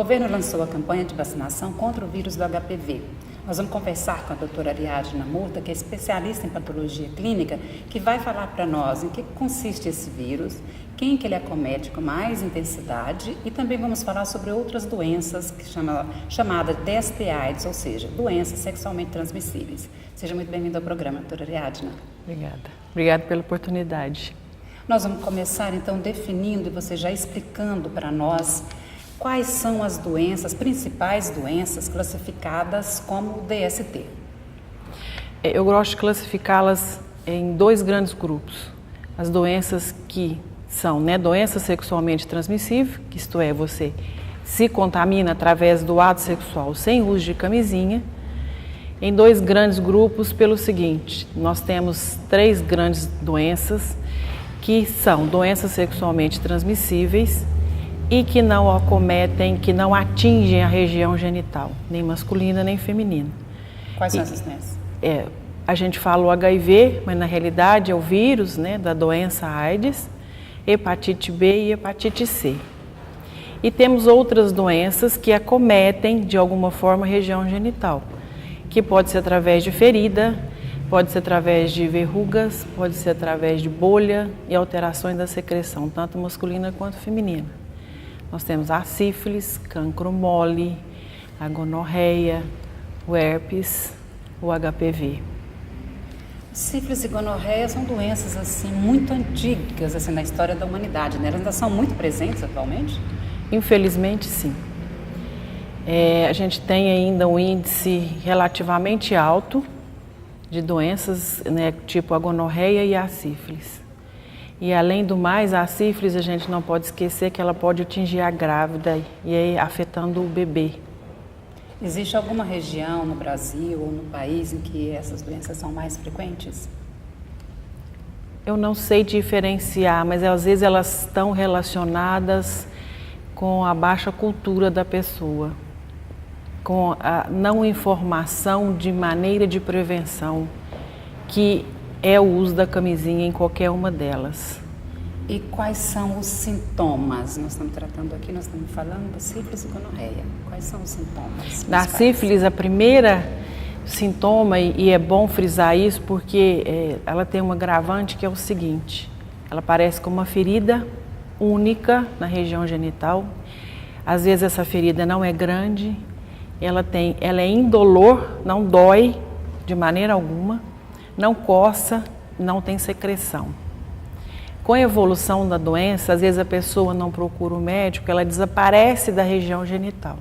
governo lançou a campanha de vacinação contra o vírus do HPV. Nós vamos conversar com a doutora Ariadna Murta, que é especialista em patologia clínica, que vai falar para nós em que consiste esse vírus, quem que ele acomete com mais intensidade e também vamos falar sobre outras doenças chamadas DST-AIDS, ou seja, doenças sexualmente transmissíveis. Seja muito bem-vindo ao programa, doutora Ariadna. Obrigada. Obrigada pela oportunidade. Nós vamos começar então definindo e você já explicando para nós quais são as doenças, principais doenças classificadas como DST. Eu gosto de classificá-las em dois grandes grupos. As doenças que são doenças sexualmente transmissíveis, que isto é, você se contamina através do ato sexual sem uso de camisinha, em dois grandes grupos pelo seguinte: nós temos três grandes doenças que são doenças sexualmente transmissíveis e que não acometem, que não atingem a região genital, nem masculina nem feminina. Quais são essas doenças? A gente fala o HIV, mas na realidade é o vírus da doença AIDS, hepatite B e hepatite C. E temos outras doenças que acometem de alguma forma a região genital, que pode ser através de ferida, pode ser através de verrugas, pode ser através de bolha e alterações da secreção, tanto masculina quanto feminina. Nós temos a sífilis, cancro mole, a gonorreia, o herpes, o HPV. Sífilis e gonorreia são doenças assim muito antigas assim na história da humanidade, né? Elas ainda são muito presentes atualmente? Infelizmente, sim. A gente tem ainda um índice relativamente alto de doenças, tipo a gonorreia e a sífilis. E além do mais, a sífilis a gente não pode esquecer que ela pode atingir a grávida e aí afetando o bebê. Existe alguma região no Brasil ou no país em que essas doenças são mais frequentes? Eu não sei diferenciar, mas às vezes elas estão relacionadas com a baixa cultura da pessoa, com a não informação de maneira de prevenção, que é o uso da camisinha em qualquer uma delas. E quais são os sintomas? Nós estamos tratando aqui, nós estamos falando da sífilis e gonorreia. Quais são os sintomas? Da sífilis, a primeira sintoma, e é bom frisar isso porque ela tem um agravante que é o seguinte: ela parece como uma ferida única na região genital. Às vezes essa ferida não é grande, ela é indolor, não dói de maneira alguma, não coça, não tem secreção. Com a evolução da doença, às vezes a pessoa não procura o médico, ela desaparece da região genital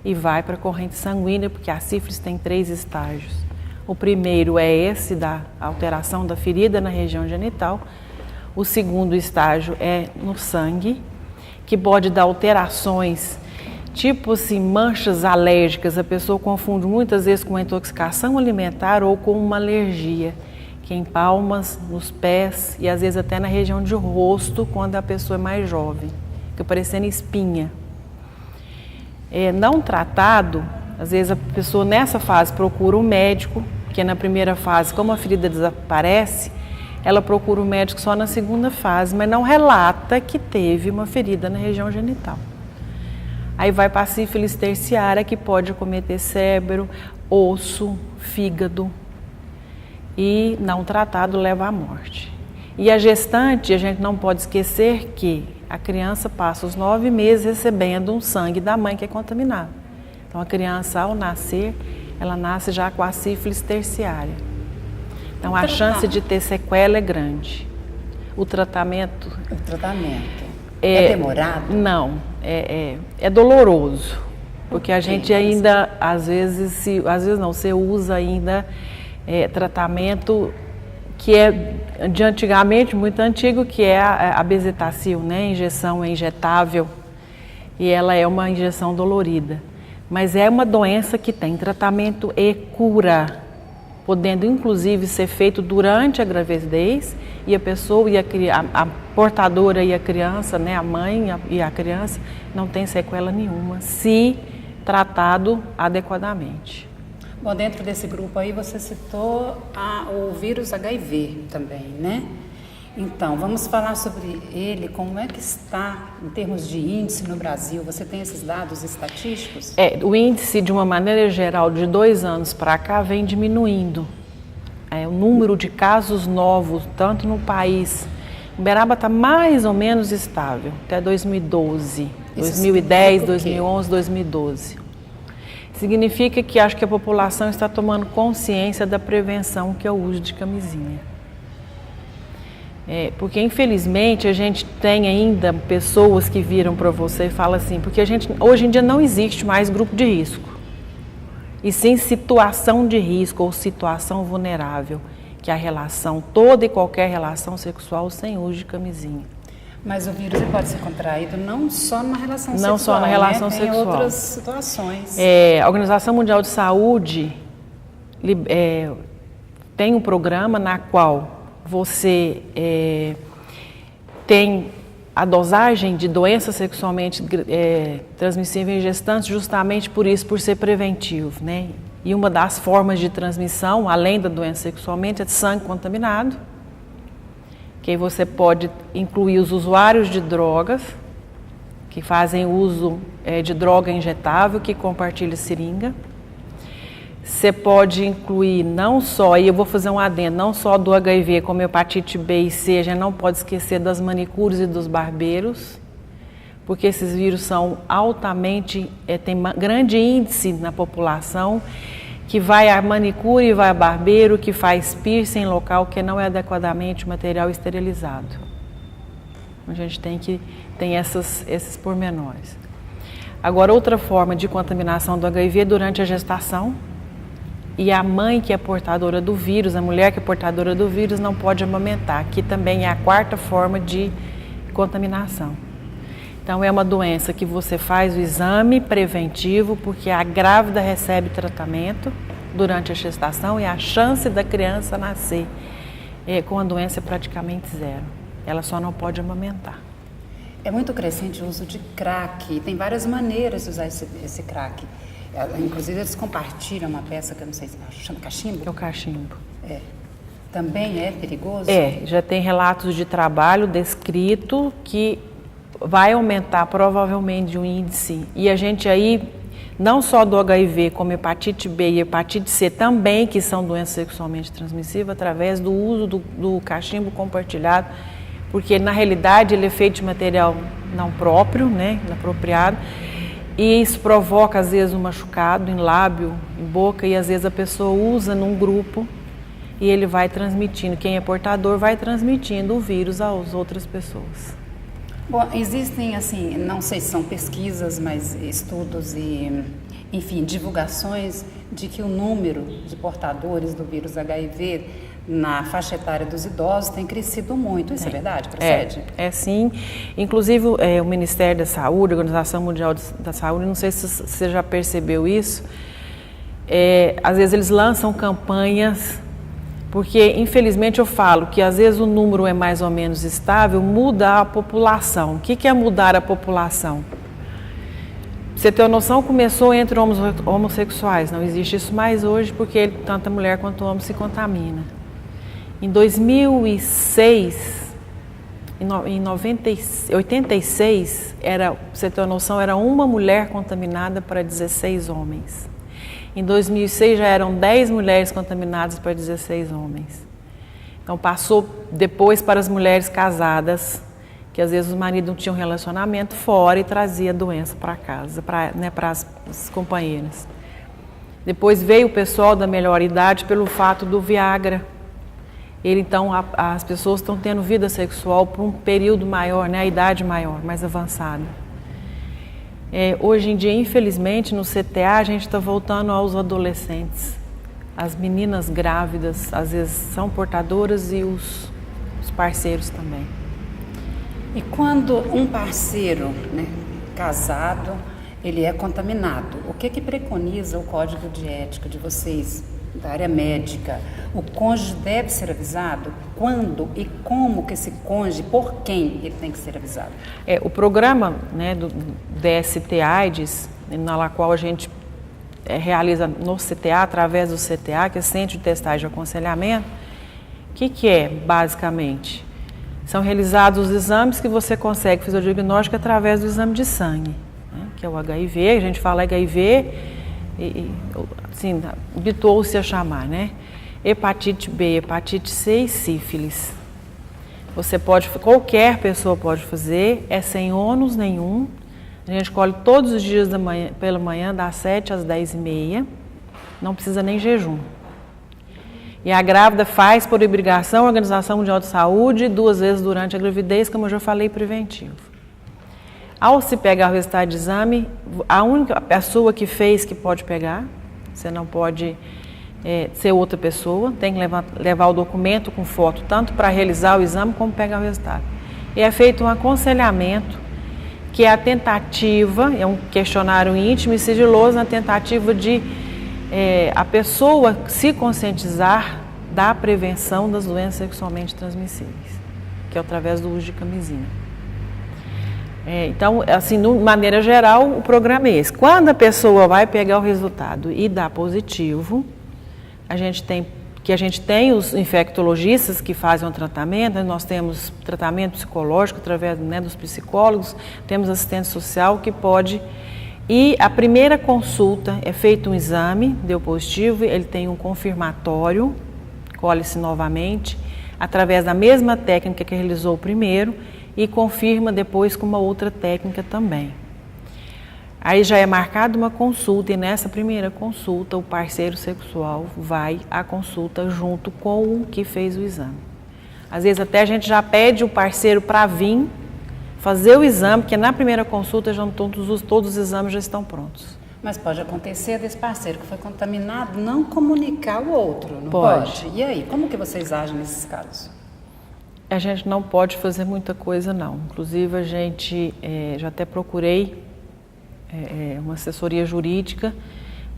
e vai para a corrente sanguínea, porque a sífilis tem 3 estágios. O primeiro é esse da alteração da ferida na região genital. O segundo estágio é no sangue, que pode dar alterações, tipo assim, manchas alérgicas. A pessoa confunde muitas vezes com uma intoxicação alimentar ou com uma alergia, que é em palmas, nos pés e às vezes até na região de rosto, quando a pessoa é mais jovem, fica parecendo espinha. Não tratado, às vezes a pessoa nessa fase procura um médico, que na primeira fase, como a ferida desaparece, ela procura o médico só na segunda fase, mas não relata que teve uma ferida na região genital. Aí vai para a sífilis terciária, que pode acometer cérebro, osso, fígado, e não tratado leva à morte. E a gestante, a gente não pode esquecer que a criança passa os 9 meses recebendo um sangue da mãe que é contaminado. Então a criança, ao nascer, ela nasce já com a sífilis terciária. Então a chance de ter sequela é grande. O tratamento... É demorado? Não, é doloroso. Porque a gente ainda, às vezes você usa ainda tratamento que é de antigamente, muito antigo, que é a bezetacil, injeção injetável, e ela é uma injeção dolorida. Mas é uma doença que tem tratamento e cura, podendo inclusive ser feito durante a gravidez, e a pessoa, a portadora e a criança, a mãe e a criança, não tem sequela nenhuma, se tratado adequadamente. Bom, dentro desse grupo aí você citou o vírus HIV também, né? Então, vamos falar sobre ele, como é que está em termos de índice no Brasil? Você tem esses dados estatísticos? O índice, de uma maneira geral, de 2 anos para cá, vem diminuindo. O número de casos novos, tanto no país, Uberaba está mais ou menos estável, até 2012, 2010, 2011, 2012. Significa que acho que a população está tomando consciência da prevenção, que é o uso de camisinha. Porque infelizmente a gente tem ainda pessoas que viram para você e falam assim, porque hoje em dia não existe mais grupo de risco, e sim situação de risco ou situação vulnerável, que é a relação, toda e qualquer relação sexual sem uso de camisinha. Mas o vírus ele pode ser contraído não só na relação sexual, não só na relação tem sexual. outras situações. A Organização Mundial de Saúde tem um programa na qual você tem a dosagem de doenças sexualmente transmissíveis em gestantes, justamente por isso, por ser preventivo, né? E uma das formas de transmissão, além da doença sexualmente, é de sangue contaminado, que aí você pode incluir os usuários de drogas, que fazem uso de droga injetável, que compartilha seringa. Você pode incluir não só, aí eu vou fazer um adendo, não só do HIV, como hepatite B e C, a gente não pode esquecer das manicures e dos barbeiros, porque esses vírus são altamente, tem grande índice na população, que vai a manicure e vai a barbeiro, que faz piercing em local que não é adequadamente material esterilizado. A gente tem esses pormenores. Agora, outra forma de contaminação do HIV é durante a gestação, e a mãe que é portadora do vírus, a mulher que é portadora do vírus não pode amamentar, que também é a 4ª forma de contaminação. Então é uma doença que você faz o exame preventivo, porque a grávida recebe tratamento durante a gestação e a chance da criança nascer com a doença é praticamente zero. Ela só não pode amamentar. É muito crescente o uso de crack, tem várias maneiras de usar esse crack. Inclusive eles compartilham uma peça que eu não sei se chama cachimbo. É o cachimbo. Também é perigoso? Já tem relatos de trabalho descrito que vai aumentar provavelmente o índice, e a gente aí, não só do HIV, como hepatite B e hepatite C também, que são doenças sexualmente transmissíveis, através do uso do cachimbo compartilhado, porque na realidade ele é feito de material não próprio, né, inapropriado, e isso provoca às vezes um machucado em lábio, em boca, e às vezes a pessoa usa num grupo e ele vai transmitindo, quem é portador vai transmitindo o vírus às outras pessoas. Bom, existem, assim, não sei se são pesquisas, mas estudos e, enfim, divulgações de que o número de portadores do vírus HIV na faixa etária dos idosos tem crescido muito. Isso é verdade? Procede? É sim. Inclusive, o Ministério da Saúde, a Organização Mundial da Saúde, não sei se você já percebeu isso, às vezes eles lançam campanhas. Porque, infelizmente, eu falo que às vezes o número é mais ou menos estável, muda a população. O que é mudar a população? Você tem uma noção, começou entre homossexuais, não existe isso mais hoje, porque tanto a mulher quanto o homem se contamina. Em 2006, em 86, você tem uma noção, era uma mulher contaminada para 16 homens. Em 2006 já eram 10 mulheres contaminadas para 16 homens. Então passou depois para as mulheres casadas, que às vezes os maridos não tinham relacionamento fora e trazia a doença para casa, para as companheiras. Depois veio o pessoal da melhor idade pelo fato do Viagra. Então as pessoas estão tendo vida sexual por um período maior, né, a idade maior, mais avançada. Hoje em dia, infelizmente, no CTA a gente está voltando aos adolescentes. As meninas grávidas, às vezes, são portadoras e os parceiros também. E quando um parceiro, né, casado, ele é contaminado, o que preconiza o Código de Ética de vocês, da área médica? O cônjuge deve ser avisado? Quando e como que esse cônjuge, por quem ele tem que ser avisado? O programa, né, do DST-AIDS, na qual a gente realiza no CTA, através do CTA, que é Centro de Testagem e Aconselhamento, o que é, basicamente? São realizados os exames que você consegue fazer o diagnóstico através do exame de sangue, né, que é o HIV, a gente fala HIV, assim, habituou-se a chamar, né? Hepatite B, hepatite C e sífilis. Qualquer pessoa pode fazer, é sem ônus nenhum. A gente colhe todos os dias pela manhã, das 7 às 10h30, não precisa nem jejum. E a grávida faz por obrigação a Organização Mundial de Saúde 2 vezes durante a gravidez, como eu já falei, preventivo. Ao se pegar o resultado de exame, a única pessoa que fez que pode pegar, você não pode ser outra pessoa, tem que levar o documento com foto, tanto para realizar o exame como pegar o resultado. E é feito um aconselhamento, que é a tentativa, é um questionário íntimo e sigiloso, na tentativa de a pessoa se conscientizar da prevenção das doenças sexualmente transmissíveis, que é através do uso de camisinha. Então, assim, de maneira geral, o programa é esse. Quando a pessoa vai pegar o resultado e dá positivo, a gente tem os infectologistas que fazem o tratamento, nós temos tratamento psicológico através, né, dos psicólogos, temos assistente social que pode. E a primeira consulta é feito um exame, deu positivo, ele tem um confirmatório, colhe-se novamente, através da mesma técnica que realizou o primeiro e confirma depois com uma outra técnica também. Aí já é marcada uma consulta e nessa primeira consulta o parceiro sexual vai à consulta junto com o que fez o exame. Às vezes até a gente já pede o parceiro para vir fazer o exame, porque na primeira consulta já todos os exames já estão prontos. Mas pode acontecer desse parceiro que foi contaminado não comunicar o outro, não pode? E aí, como que vocês agem nesses casos? A gente não pode fazer muita coisa não. Inclusive a gente já até procurei uma assessoria jurídica,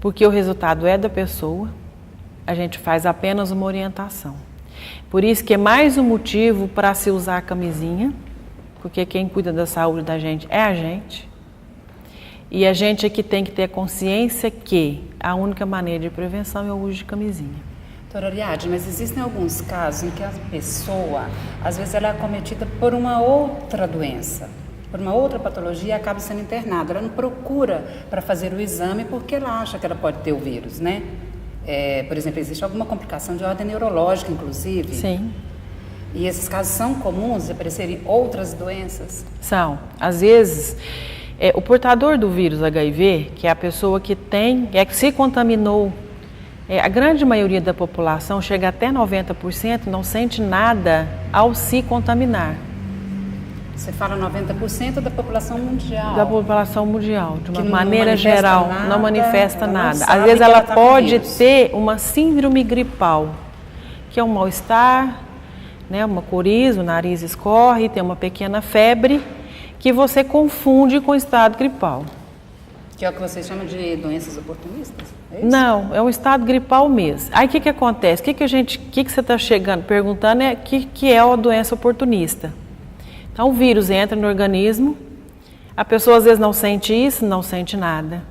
porque o resultado é da pessoa, a gente faz apenas uma orientação. Por isso que é mais um motivo para se usar a camisinha, porque quem cuida da saúde da gente é a gente. E a gente aqui tem que ter consciência que a única maneira de prevenção é o uso de camisinha. Doutora Ariadne, mas existem alguns casos em que a pessoa, às vezes ela é acometida por uma outra doença, por uma outra patologia e acaba sendo internada. Ela não procura para fazer o exame porque ela acha que ela pode ter o vírus, né? Por exemplo, existe alguma complicação de ordem neurológica, inclusive? Sim. E esses casos são comuns de aparecerem outras doenças? São. Às vezes, o portador do vírus HIV, que é a pessoa que que se contaminou, a grande maioria da população, chega até 90%, não sente nada ao se contaminar. Você fala 90% da população mundial. Da população mundial, de uma que maneira geral, nada, não manifesta nada. Às Às vezes ela pode ter uma síndrome gripal, que é um mal-estar, né, uma coriza, o nariz escorre, tem uma pequena febre, que você confunde com o estado gripal. Que é o que vocês chamam de doenças oportunistas? É isso? Não, é um estado gripal mesmo. Aí o que acontece? O que você está perguntando é o que é a doença oportunista. Então o vírus entra no organismo, a pessoa às vezes não sente isso, não sente nada.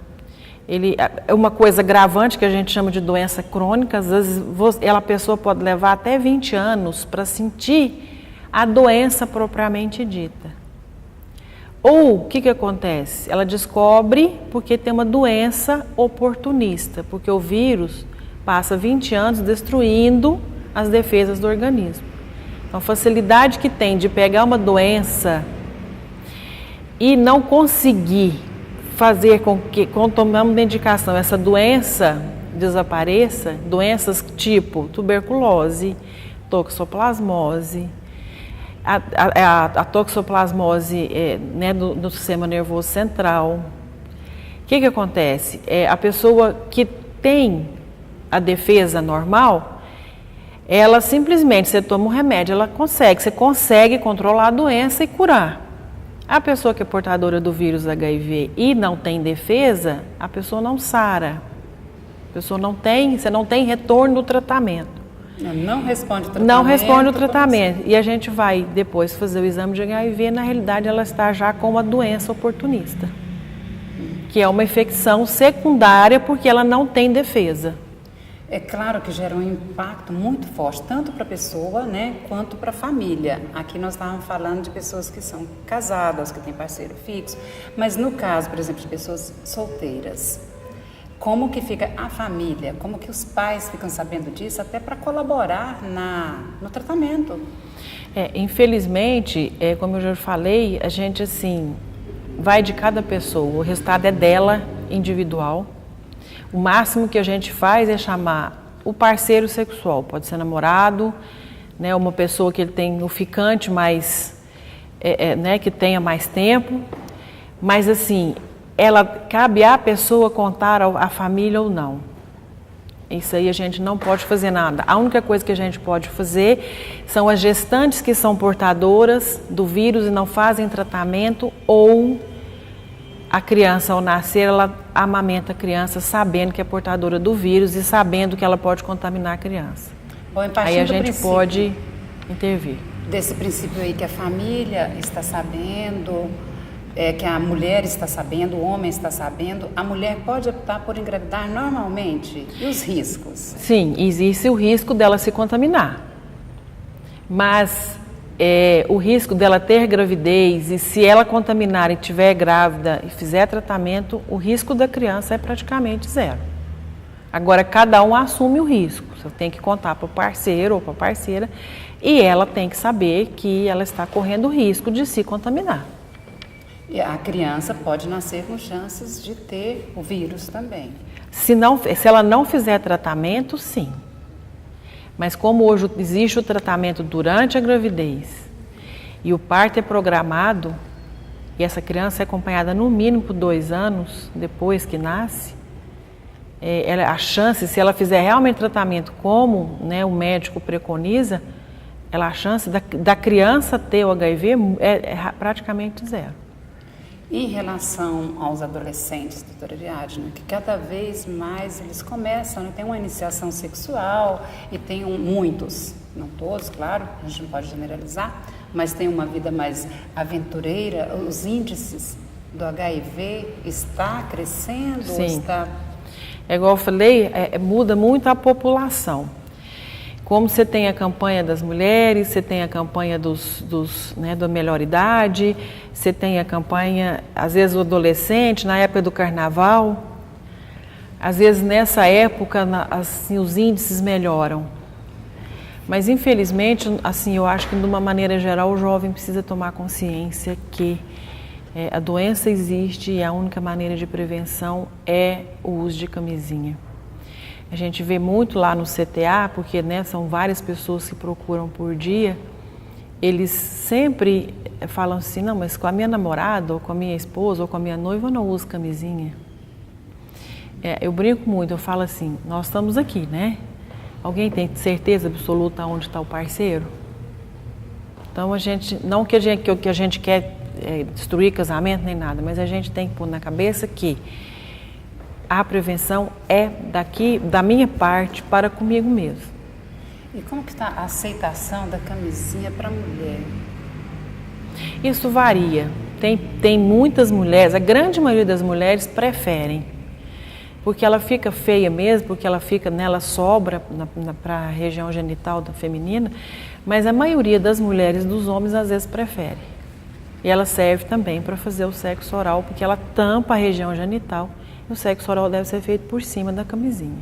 É uma coisa gravante que a gente chama de doença crônica, às vezes a pessoa pode levar até 20 anos para sentir a doença propriamente dita. Ou o que acontece? Ela descobre porque tem uma doença oportunista, porque o vírus passa 20 anos destruindo as defesas do organismo. Então, a facilidade que tem de pegar uma doença e não conseguir fazer com que, quando tomamos medicação, essa doença desapareça, doenças tipo tuberculose, toxoplasmose, a toxoplasmose né, do sistema nervoso central. O que acontece? A pessoa que tem a defesa normal, ela simplesmente, você toma um remédio, você consegue controlar a doença e curar. A pessoa que é portadora do vírus HIV e não tem defesa, a pessoa não sara. Você não tem retorno do tratamento. Não responde o tratamento. Não responde o tratamento. E a gente vai depois fazer o exame de HIV, na realidade ela está já com uma doença oportunista, que é uma infecção secundária porque ela não tem defesa. É claro que gera um impacto muito forte, tanto para a pessoa, né, quanto para a família. Aqui nós estávamos falando de pessoas que são casadas, que têm parceiro fixo, mas no caso, por exemplo, de pessoas solteiras, como que fica a família? Como que os pais ficam sabendo disso, até para colaborar no tratamento? Infelizmente, como eu já falei, a gente assim, vai de cada pessoa, o resultado é dela, individual. O máximo que a gente faz é chamar o parceiro sexual, pode ser namorado, né, uma pessoa que ele tem o ficante mais, né, que tenha mais tempo, mas assim, cabe à pessoa contar à família ou não. Isso aí a gente não pode fazer nada. A única coisa que a gente pode fazer são as gestantes que são portadoras do vírus e não fazem tratamento, ou a criança, ao nascer, ela amamenta a criança sabendo que é portadora do vírus e sabendo que ela pode contaminar a criança. Bom, aí a gente pode intervir. Desse princípio aí que a família está sabendo, que a mulher está sabendo, o homem está sabendo, a mulher pode optar por engravidar normalmente? E os riscos? Sim, existe o risco dela se contaminar. Mas o risco dela ter gravidez, e se ela contaminar e estiver grávida e fizer tratamento, o risco da criança é praticamente zero. Agora, cada um assume o risco. Você tem que contar para o parceiro ou para a parceira, e ela tem que saber que ela está correndo o risco de se contaminar. E a criança pode nascer com chances de ter o vírus também. Se ela não fizer tratamento, sim. Mas como hoje existe o tratamento durante a gravidez e o parto é programado, e essa criança é acompanhada no mínimo por 2 anos depois que nasce, a chance, se ela fizer realmente tratamento como, né, o médico preconiza, a chance da criança ter o HIV é praticamente zero. Em relação aos adolescentes, doutora Ariadna, que cada vez mais eles começam, né, tem uma iniciação sexual e tem muitos, não todos, claro, a gente não pode generalizar, mas tem uma vida mais aventureira, os índices do HIV está crescendo? Sim. Ou está... É igual eu falei, muda muito a população. Como você tem a campanha das mulheres, você tem a campanha né, da melhor idade, você tem a campanha, às vezes, o adolescente, na época do carnaval. Às vezes, nessa época, assim, os índices melhoram. Mas, infelizmente, assim, eu acho que, de uma maneira geral, o jovem precisa tomar consciência que a doença existe e a única maneira de prevenção é o uso de camisinha. A gente vê muito lá no CTA, porque, né, são várias pessoas que procuram por dia, eles sempre falam assim, não, mas com a minha namorada, ou com a minha esposa, ou com a minha noiva, eu não uso camisinha. Eu brinco muito, eu falo assim, nós estamos aqui, né? Alguém tem certeza absoluta onde está o parceiro? Então, não que a gente quer destruir casamento nem nada, mas a gente tem que pôr na cabeça que a prevenção é da minha parte para comigo mesmo. E como que está a aceitação da camisinha para a mulher? Isso varia. Tem muitas mulheres, a grande maioria das mulheres preferem, porque ela fica feia mesmo, porque ela sobra para a região genital da feminina, mas a maioria das mulheres, dos homens, às vezes prefere. E ela serve também para fazer o sexo oral, porque ela tampa a região genital. O sexo oral deve ser feito por cima da camisinha.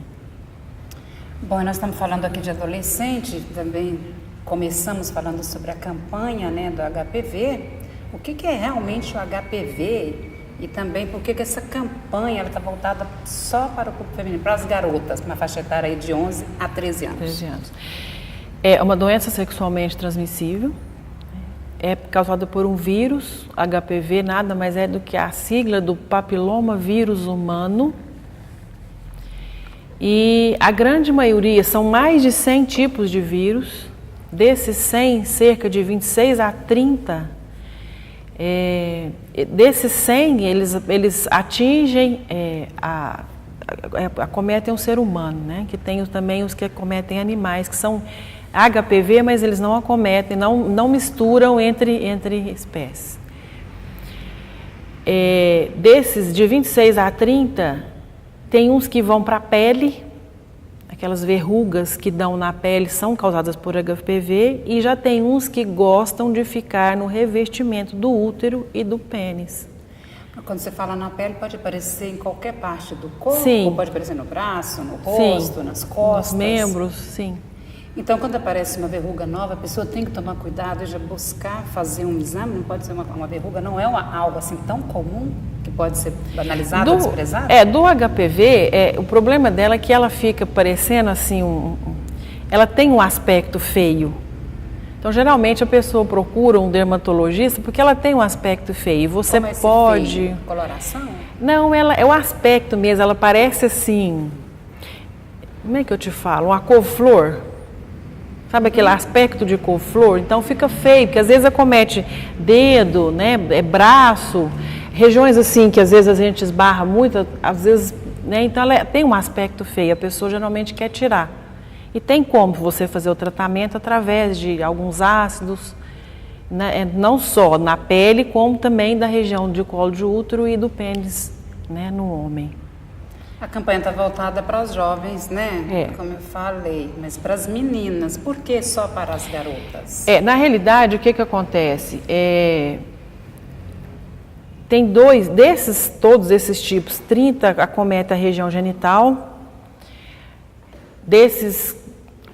Bom, nós estamos falando aqui de adolescente, também começamos falando sobre a campanha, né, do HPV. O que é realmente o HPV e também por que essa campanha está voltada só para o público feminino, para as garotas, uma faixa etária aí de 11 a 13 anos? 13 anos. É uma doença sexualmente transmissível. É causada por um vírus, HPV, nada mais é do que a sigla do papiloma vírus humano. E a grande maioria, são mais de 100 tipos de vírus. Desses 100, cerca de 26 a 30, desses 100, eles atingem, acometem o ser humano, né? Que tem também os que acometem animais, que são HPV, mas eles não acometem, não misturam entre espécies. Desses, de 26 a 30, tem uns que vão para a pele, aquelas verrugas que dão na pele são causadas por HPV, e já tem uns que gostam de ficar no revestimento do útero e do pênis. Quando você fala na pele, pode aparecer em qualquer parte do corpo? Sim. Ou pode aparecer no braço, no rosto, sim, nas costas? nos membros, sim. Então, quando aparece uma verruga nova, a pessoa tem que tomar cuidado e já buscar fazer um exame? Não pode ser uma verruga, não é algo assim tão comum que pode ser banalizado, desprezado? Do HPV, o problema dela é que ela fica parecendo assim, ela tem um aspecto feio. Então, geralmente, a pessoa procura um dermatologista porque ela tem um aspecto feio. E você como pode... Feio? Coloração? Não, ela é o aspecto mesmo, ela parece assim... Como é que eu te falo? Uma couve-flor. Sabe aquele aspecto de couve-flor? Então fica feio, porque às vezes acomete dedo, né, braço, regiões assim que às vezes a gente esbarra muito, às vezes, né, então ela tem um aspecto feio, a pessoa geralmente quer tirar. E tem como você fazer o tratamento através de alguns ácidos, né, não só na pele, como também da região de colo de útero e do pênis, né, no homem. A campanha está voltada para os jovens, né? Como eu falei, mas para as meninas, por que só para as garotas? Na realidade, o que acontece? Tem todos esses tipos, 30 acometem a região genital, desses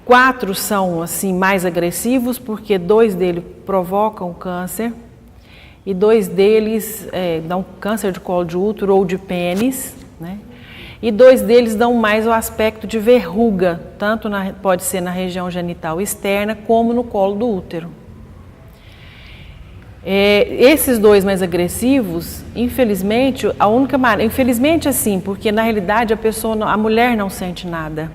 4 são assim mais agressivos, porque 2 deles provocam câncer, e 2 deles dão câncer de colo de útero ou de pênis, né? E 2 deles dão mais o aspecto de verruga, tanto pode ser na região genital externa, como no colo do útero. Esses 2 mais agressivos, infelizmente, infelizmente assim, porque na realidade a mulher não sente nada.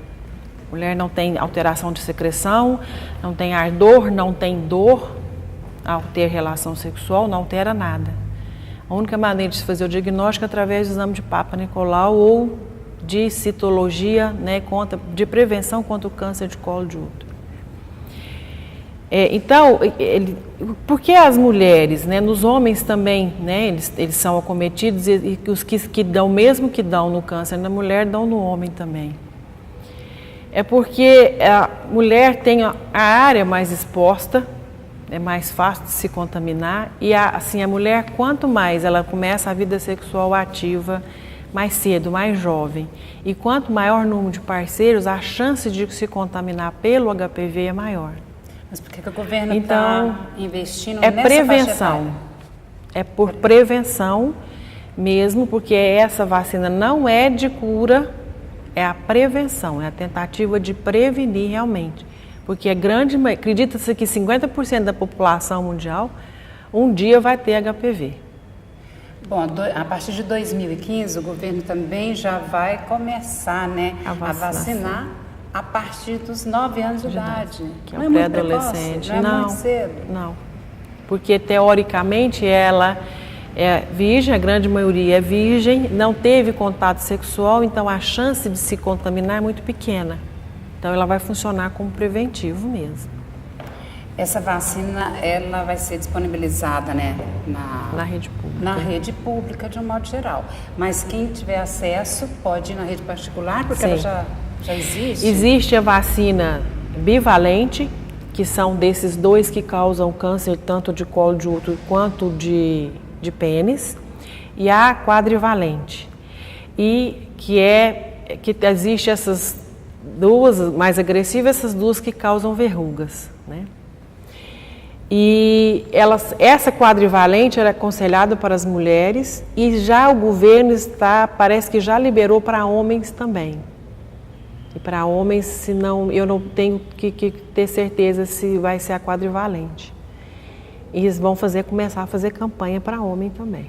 A mulher não tem alteração de secreção, não tem ardor, não tem dor ao ter relação sexual, não altera nada. A única maneira de se fazer o diagnóstico é através do exame de Papa Nicolau ou de citologia, né, de prevenção contra o câncer de colo de útero. Então, por que as mulheres, né, nos homens também, né, eles são acometidos, e os que dão, mesmo que dão no câncer na mulher, dão no homem também? É porque a mulher tem a área mais exposta, é mais fácil de se contaminar, e assim, a mulher, quanto mais ela começa a vida sexual ativa, mais cedo, mais jovem, e quanto maior o número de parceiros, a chance de se contaminar pelo HPV é maior. Mas por que o governo está investindo nessa prevenção? É por prevenção mesmo, porque essa vacina não é de cura, é a prevenção, é a tentativa de prevenir realmente. Porque acredita-se que 50% da população mundial um dia vai ter HPV. Bom, a partir de 2015, o governo também já vai começar, né, a vacinar a partir dos 9 anos de idade. Que é o pré-adolescente. Não é muito cedo? Não, porque teoricamente ela é virgem, a grande maioria é virgem, não teve contato sexual, então a chance de se contaminar é muito pequena. Então ela vai funcionar como preventivo mesmo. Essa vacina, ela vai ser disponibilizada, né, na rede pública. Na rede pública, de um modo geral. Mas quem tiver acesso pode ir na rede particular, porque ela já existe? Existe a vacina bivalente, que são desses 2 que causam câncer tanto de colo de útero quanto de pênis, e a quadrivalente. E que existe essas 2 mais agressivas, essas 2 que causam verrugas, né? E essa quadrivalente era aconselhada para as mulheres, e já o governo parece que já liberou para homens também. E para homens, senão, eu não tenho que ter certeza se vai ser a quadrivalente. E eles vão começar a fazer campanha para homem também.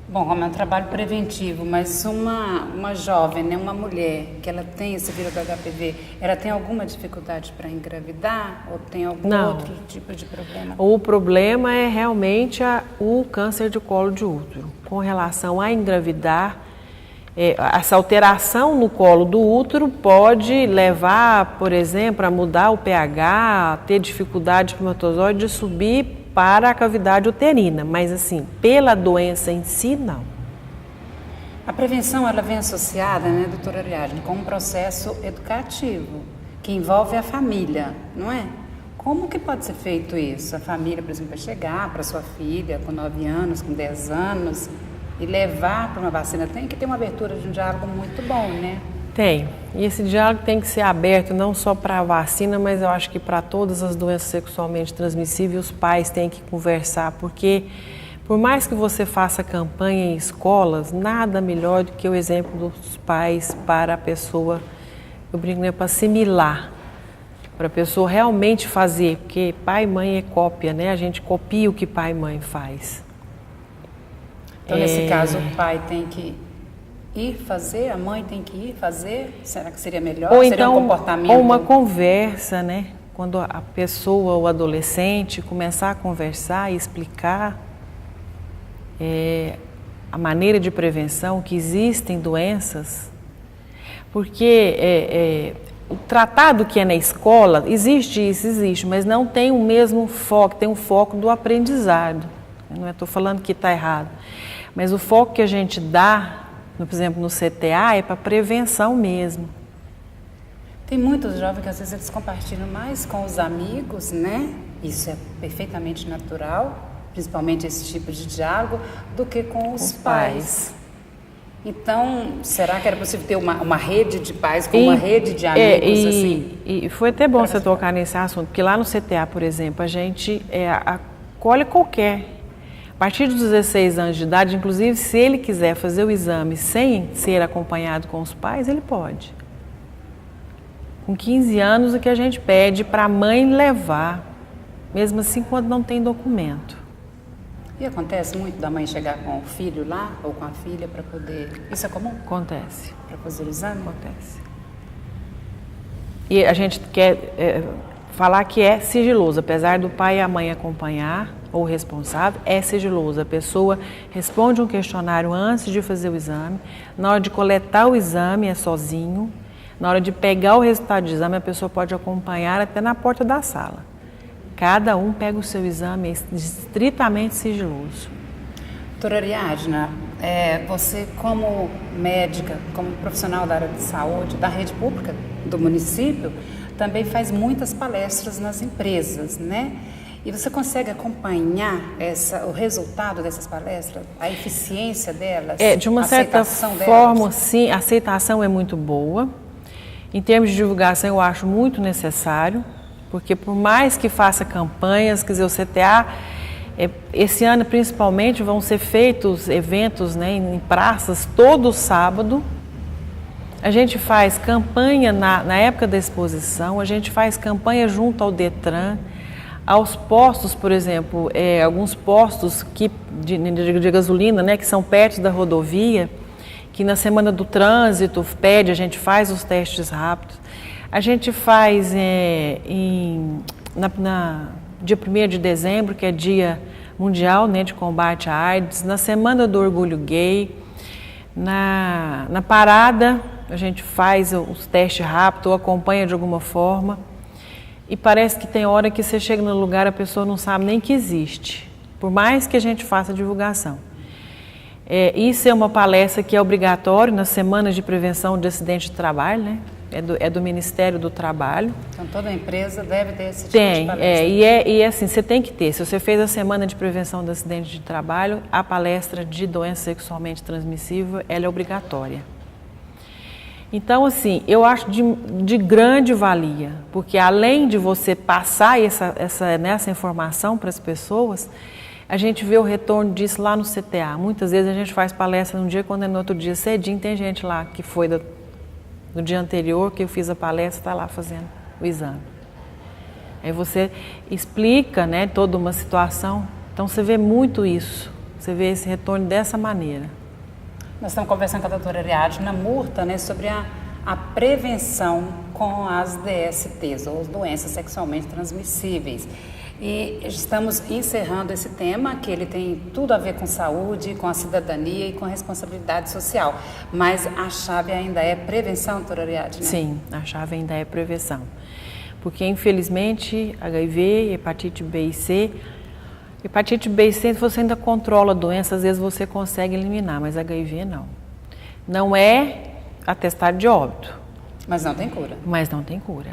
Bom, como é um trabalho preventivo, mas uma jovem, né, uma mulher que ela tem esse vírus do HPV, ela tem alguma dificuldade para engravidar ou tem algum outro tipo de problema? O problema é realmente o câncer de colo de útero. Com relação a engravidar, essa alteração no colo do útero pode levar, por exemplo, a mudar o pH, a ter dificuldade de espermatozoide de subir para a cavidade uterina, mas assim, pela doença em si, não. A prevenção, ela vem associada, né, doutora Ariadne, com um processo educativo, que envolve a família, não é? Como que pode ser feito isso? A família, por exemplo, vai chegar para sua filha com 9 anos, com 10 anos, e levar para uma vacina. Tem que ter uma abertura de um diálogo muito bom, né? Tem. E esse diálogo tem que ser aberto não só para a vacina, mas eu acho que para todas as doenças sexualmente transmissíveis, os pais têm que conversar, porque por mais que você faça campanha em escolas, nada melhor do que o exemplo dos pais para a pessoa, eu brinco, né, para assimilar, para a pessoa realmente fazer, porque pai e mãe é cópia, né? A gente copia o que pai e mãe faz. Então, nesse caso, o pai tem que ir fazer, a mãe tem que ir fazer? Será que seria melhor? Ou seria então, um comportamento? ou uma conversa, né? Quando a pessoa, o adolescente, começar a conversar e explicar a maneira de prevenção, que existem doenças, porque o tratado que é na escola, existe isso, existe, mas não tem o mesmo foco, tem um foco do aprendizado. Eu não estou falando que está errado, mas o foco que a gente dá, por exemplo, no CTA, é para prevenção mesmo. Tem muitos jovens que às vezes eles compartilham mais com os amigos, né? Isso é perfeitamente natural, principalmente esse tipo de diálogo, do que com os pais. Então, será que era possível ter uma rede de pais com uma rede de amigos, assim? E foi até bom você tocar nesse assunto, porque lá no CTA, por exemplo, a gente acolhe qualquer. A partir dos 16 anos de idade, inclusive, se ele quiser fazer o exame sem ser acompanhado com os pais, ele pode. Com 15 anos, o que a gente pede para a mãe levar, mesmo assim quando não tem documento. E acontece muito da mãe chegar com o filho lá, ou com a filha, para poder... Isso é comum? Acontece. Para fazer o exame? Acontece. E a gente quer falar que é sigiloso, apesar do pai e a mãe acompanhar, ou o responsável, é sigiloso. A pessoa responde um questionário antes de fazer o exame, na hora de coletar o exame é sozinho, na hora de pegar o resultado do exame a pessoa pode acompanhar até na porta da sala. Cada um pega o seu exame, é estritamente sigiloso. Doutora Ariadne, você como médica, como profissional da área de saúde, da rede pública do município, também faz muitas palestras nas empresas, né? E você consegue acompanhar o resultado dessas palestras, a eficiência delas? De uma certa forma, sim, a aceitação é muito boa. Em termos de divulgação, eu acho muito necessário, porque por mais que faça campanhas, quer dizer, o CTA, esse ano principalmente, vão ser feitos eventos, né, em praças todo sábado. A gente faz campanha na época da exposição, a gente faz campanha junto ao Detran, aos postos, por exemplo, alguns postos de gasolina, né, que são perto da rodovia, que na semana do trânsito a gente faz os testes rápidos. A gente faz dia 1º de dezembro, que é Dia Mundial, né, de Combate à AIDS, na Semana do Orgulho Gay, na parada, a gente faz os testes rápidos ou acompanha de alguma forma. E parece que tem hora que você chega no lugar, a pessoa não sabe nem que existe, por mais que a gente faça divulgação. Isso é uma palestra que é obrigatória nas semanas de prevenção de acidente de trabalho, né? É do Ministério do Trabalho. Então toda empresa deve ter esse tipo de palestra? E assim, você tem que ter. Se você fez a semana de prevenção de acidente de trabalho, a palestra de doença sexualmente transmissível, ela é obrigatória. Então, assim, eu acho de grande valia, porque além de você passar essa informação para as pessoas, a gente vê o retorno disso lá no CTA. Muitas vezes a gente faz palestra num dia, quando é no outro dia cedinho, tem gente lá que foi no dia anterior, que eu fiz a palestra, está lá fazendo o exame. Aí você explica, né, toda uma situação, então você vê muito isso, você vê esse retorno dessa maneira. Nós estamos conversando com a doutora Ariadne na Murta, né, sobre a prevenção com as DSTs, ou as doenças sexualmente transmissíveis. E estamos encerrando esse tema, que ele tem tudo a ver com saúde, com a cidadania e com a responsabilidade social. Mas a chave ainda é prevenção, doutora Ariadne? Sim, a chave ainda é prevenção. Porque, infelizmente, HIV, hepatite B e C... Hepatite B e C, você ainda controla a doença, às vezes você consegue eliminar, mas HIV não. Não é atestado de óbito. Mas não tem cura. Mas não tem cura.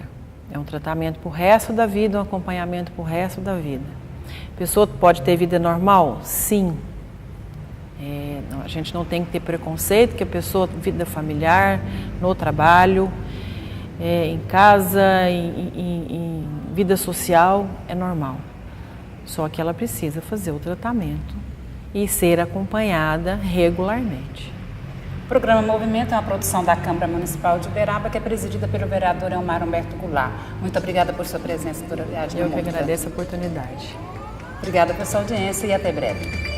É um tratamento para o resto da vida, um acompanhamento para o resto da vida. A pessoa pode ter vida normal? Sim. A gente não tem que ter preconceito, que a pessoa, vida familiar, no trabalho, em casa, em vida social, é normal. Só que ela precisa fazer o tratamento e ser acompanhada regularmente. O programa Movimento é uma produção da Câmara Municipal de Uberaba, que é presidida pelo vereador Elmar Humberto Goulart. Muito obrigada por sua presença, doutora Ariadna Murta. Eu que agradeço a oportunidade. Obrigada pela sua audiência e até breve.